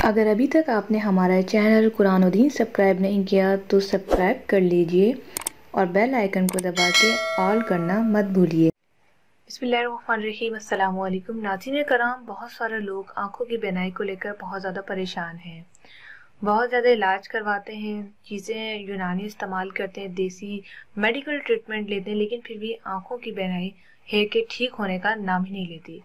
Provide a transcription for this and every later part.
अगर अभी तक आपने हमारा चैनल कुरान और दीन सब्सक्राइब नहीं किया तो सब्सक्राइब कर लीजिए और बेल आइकन को दबा के ऑल करना मत भूलिए। बिस्मिल्लाहिर्रहमानिर्रहीम। अस्सलाम वालेकुम नाज़रीन कराम। बहुत सारे लोग आंखों की बीनाई को लेकर बहुत ज़्यादा परेशान हैं, बहुत ज़्यादा इलाज करवाते हैं, चीज़ें यूनानी इस्तेमाल करते हैं, देसी मेडिकल ट्रीटमेंट लेते हैं, लेकिन फिर भी आंखों की बीनाई है कि ठीक होने का नाम ही नहीं लेती।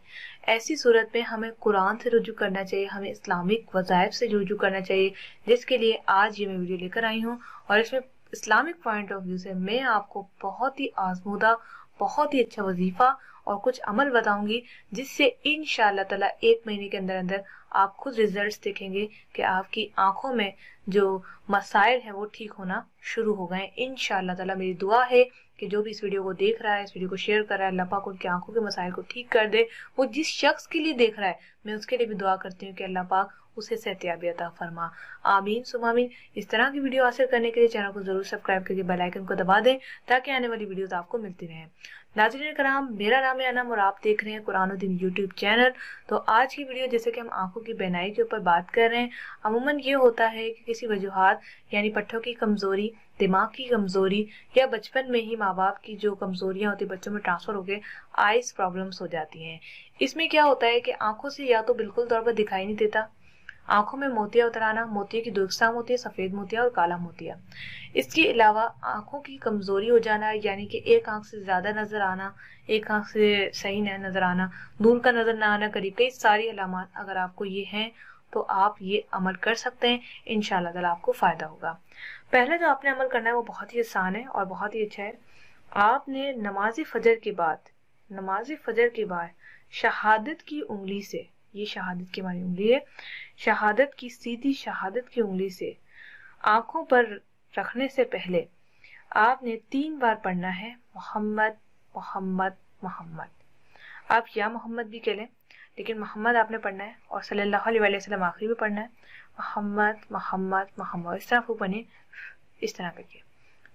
ऐसी सूरत में हमें कुरान से रुजू करना चाहिए, हमें इस्लामिक वज़ाइफ से रुजू करना चाहिए, जिसके लिए आज ये मैं वीडियो लेकर आई हूँ। और इसमें इस्लामिक पॉइंट ऑफ व्यू से मैं आपको बहुत ही आजमूदा, बहुत ही अच्छा वजीफा और कुछ अमल बताऊंगी, जिससे इंशाअल्लाह ताला 1 महीने के अंदर अंदर आप खुद रिजल्ट्स देखेंगे कि आपकी आंखों में जो मसाइल हैं वो ठीक होना शुरू हो गए इंशाअल्लाह ताला। मेरी दुआ है कि जो भी इस वीडियो को देख रहा है, इस वीडियो को शेयर कर रहा है, अल्लाह पाक उनकी आंखों के मसाइल को ठीक कर दे। वो जिस शख्स के लिए देख रहा है, मैं उसके लिए भी दुआ करती हूँ कि अल्लाह पाक उसे सेहतियाबी अता फरमा। आमीन सुम आमीन। इस तरह की वीडियो हासिल करने के लिए चैनल को जरूर सब्सक्राइब करके बेल आइकन को दबा दें ताकि आने वाली वीडियोस आपको मिलती रहे। नाज़रीन कराम, मेरा नाम है अनम और आप देख रहे हैं कुरान और दीन यूट्यूब चैनल। तो आज की वीडियो, जैसे कि हम आंखों की बीनाई के ऊपर बात कर रहे हैं, अमूमन ये होता है कि किसी वजूहात यानी पट्ठों की कमजोरी, दिमाग की कमजोरी या बचपन में ही माँ बाप की जो कमजोरियां होती बच्चों में ट्रांसफर होकर आइज प्रॉब्लम्स हो जाती हैं। इसमें क्या होता है कि आंखों से या तो बिल्कुल तौर पर दिखाई नहीं देता, आंखों में मोतिया उतर आना, मोतिया की दो अक़साम होती है, सफेद मोतिया और काला मोतिया। इसके अलावा आंखों की कमजोरी हो जाना, यानी कि एक आंख से ज्यादा नजर आना, एक आंख से सही न नजर आना, दूर का नजर न आना, करीब, कई सारी अलामात अगर आपको ये हैं तो आप ये अमल कर सकते हैं। इंशाअल्लाह ताला आपको फायदा होगा। पहले जो आपने अमल करना है वो बहुत ही आसान है और बहुत ही अच्छा है। आपने नमाज फजर के बाद शहादत की उंगली से, ये शहादत की हमारी उंगली है, शहादत की सीधी शहादत की उंगली से आंखों पर रखने से पहले आपने 3 बार पढ़ना है मोहम्मद मोहम्मद मोहम्मद। आप या मोहम्मद भी कह लें, लेकिन मोहम्मद आपने पढ़ना है और सल्लल्लाहु अलैहि वसल्लम आखिरी में पढ़ना है। मोहम्मद मोहम्मद मोहम्मद, इस तरह फूक बनिए, इस तरह करके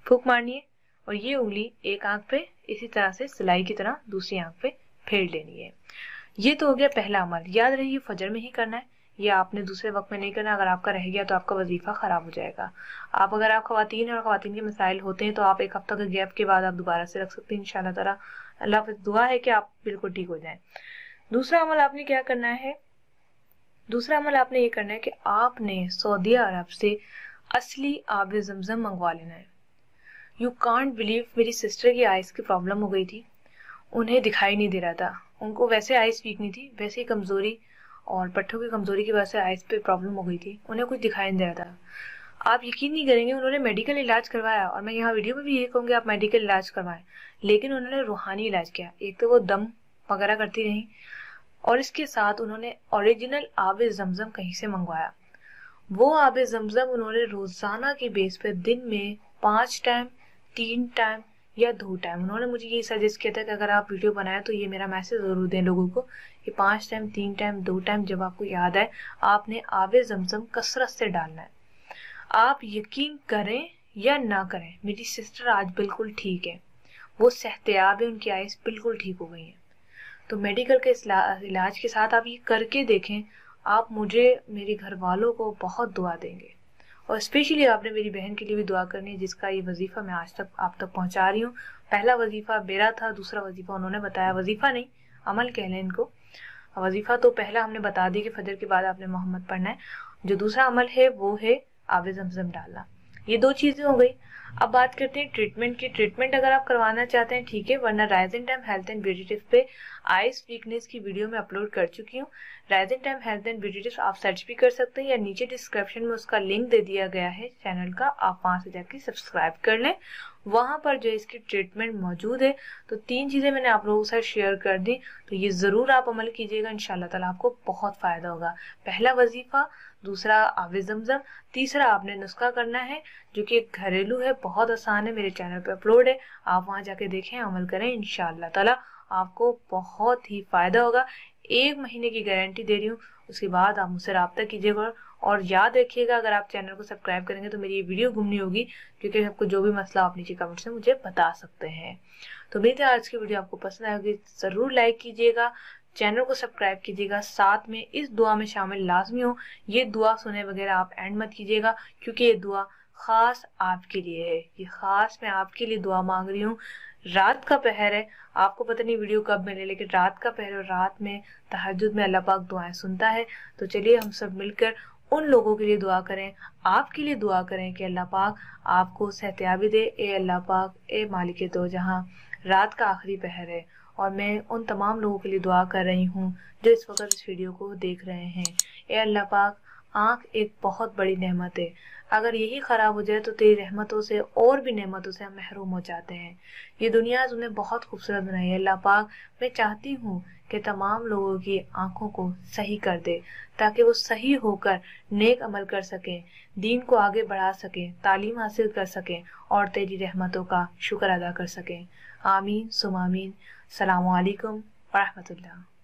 फूक मारनी है और ये उंगली एक आंख पे इसी तरह से सिलाई की तरह दूसरी आंख पे फेर लेनी है। ये तो हो गया पहला अमल। याद रहिए फजर में ही करना है, ये आपने दूसरे वक्त में नहीं करना। अगर आपका रह गया तो आपका वजीफा खराब हो जाएगा। अगर आप खवातीन और खवातीन के मसाइल होते हैं तो आप 1 हफ्ता के गैप के बाद आप दोबारा से रख सकते हैं इंशाअल्लाह ताला। अल्लाह से दुआ है कि आप बिल्कुल ठीक हो जाएं। दूसरा अमल आपने क्या करना है? दूसरा अमल आपने ये करना है कि आपने सऊदी अरब से असली आब ज़मज़म मंगवा लेना है। यू कांट बिलीव, मेरी सिस्टर की आइज की प्रॉब्लम हो गई थी, उन्हें दिखाई नहीं दे रहा था, उनको वैसे आइज वीक नहीं थी, वैसे ही कमजोरी और पट्ठों की कमजोरी की वजह से आइज पे प्रॉब्लम हो गई थी, उन्हें कुछ दिखाई नहीं दे रहा था। आप यकीन नहीं करेंगे, उन्होंने मेडिकल इलाज करवाया और मैं यहाँ वीडियो में भी ये कहूँगी आप मेडिकल इलाज करवाएं, लेकिन उन्होंने रूहानी इलाज किया। एक तो वो दम वगैरह करती रही और इसके साथ उन्होंने ओरिजिनल आब ज़मज़म कहीं से मंगवाया। वो आब ज़मज़म उन्होंने रोजाना के बेस पे दिन में 5 टाइम, 3 टाइम या 2 टाइम, उन्होंने मुझे ये सजेस्ट किया था कि अगर आप वीडियो बनाए तो ये मेरा मैसेज जरूर दें लोगों को कि 5 टाइम, 3 टाइम, 2 टाइम, जब आपको याद आए आपने आब ज़मज़म कसरत से डालना है। आप यकीन करें या ना करें, मेरी सिस्टर आज बिल्कुल ठीक है, वो सेहतयाब है, उनकी आइज बिल्कुल ठीक हो गई है। तो मेडिकल के इलाज के साथ आप ये करके देखें, आप मुझे, मेरे घर वालों को बहुत दुआ देंगे। और स्पेशली आपने मेरी बहन के लिए भी दुआ करनी है, जिसका ये वजीफा मैं आज तक आप तक पहुंचा रही हूँ। पहला वजीफा मेरा था, दूसरा वजीफा उन्होंने बताया, वजीफा नहीं अमल कह लें इनको। वजीफा तो पहला हमने बता दी कि फजर के बाद आपने मोहम्मद पढ़ना है, जो दूसरा अमल है वो है आब ज़मज़म डालना। ये 2 चीजें हो गई। अब बात करते हैं ट्रीटमेंट की। ट्रीटमेंट अगर आप करवाना चाहते हैं ठीक है, वरना rising time health and beauty tips पे आइज वीकनेस की वीडियो में अपलोड कर चुकी हूँ। Rising time health and beauty tips आप सर्च भी कर सकते हैं या नीचे डिस्क्रिप्शन में उसका लिंक दे दिया गया है चैनल का, आप वहां से जाके सब्सक्राइब कर लें। वहां पर जो इसकी ट्रीटमेंट मौजूद है। तो 3 चीजें मैंने आप लोगों के साथ शेयर कर दी, तो ये जरूर आप अमल कीजिएगा, इंशाल्लाह ताला आपको बहुत फायदा होगा। पहला वजीफा, दूसरा आब ज़मज़म, तीसरा आपने नुस्खा करना है जो कि एक घरेलू है, बहुत आसान है, मेरे चैनल पे अपलोड है, आप वहां जाके देखें, अमल करें, इंशाअल्लाह ताला आपको बहुत ही फायदा होगा। 1 महीने की गारंटी दे रही हूँ, उसके बाद आप मुझसे रब्ता कीजिएगा। और याद रखिएगा, अगर आप चैनल को सब्सक्राइब करेंगे तो मेरी ये वीडियो घूम नहीं होगी, क्योंकि आपको जो भी मसला आप नीचे कमेंट में मुझे बता सकते हैं। तो उम्मीद है आज की वीडियो आपको पसंद आएगी, जरूर लाइक कीजिएगा, چینل کو سبسکرائب کیجیے گا، ساتھ میں اس دعا میں شامل لازمی ہو۔ یہ دعا سنے بغیر آپ اینڈ مت کیجیے گا، کیونکہ یہ دعا خاص آپ کے لیے ہے، یہ خاص میں آپ کے لیے دعا مانگ رہی ہوں۔ رات کا پہر ہے، آپ کو پتہ نہیں ویڈیو کب ملے، لیکن رات کا پہر، اور رات میں تہجد میں اللہ پاک دعائیں سنتا ہے۔ تو چلیے ہم سب مل کر ان لوگوں کے لیے دعا کریں، آپ کے لیے دعا کریں کہ اللہ پاک آپ کو صحتیابی دے۔ اے اللہ پاک، اے مالک دو جہاں، رات کا آخری پہر ہے اور میں ان تمام لوگوں کے لیے دعا کر رہی ہوں جو اس وقت اس ویڈیو کو دیکھ رہے ہیں۔ اے اللہ پاک، آنکھ ایک بہت بڑی نعمت ہے، اگر یہی خراب ہو جائے تو تیری رحمتوں سے اور بھی نعمتوں سے ہم محروم ہو جاتے ہیں۔ یہ دنیا تم نے بہت خوبصورت بنائی ہے اللہ پاک، میں چاہتی ہوں کہ تمام لوگوں کی آنکھوں کو صحیح کر دے تاکہ وہ صحیح ہو کر نیک عمل کر سکیں، دین کو آگے بڑھا سکیں، تعلیم حاصل کر سکیں اور تیری رحمتوں کا شکر ادا کر سکیں۔ آمین ثم آمین۔ السلام علیکم ورحمۃ اللہ۔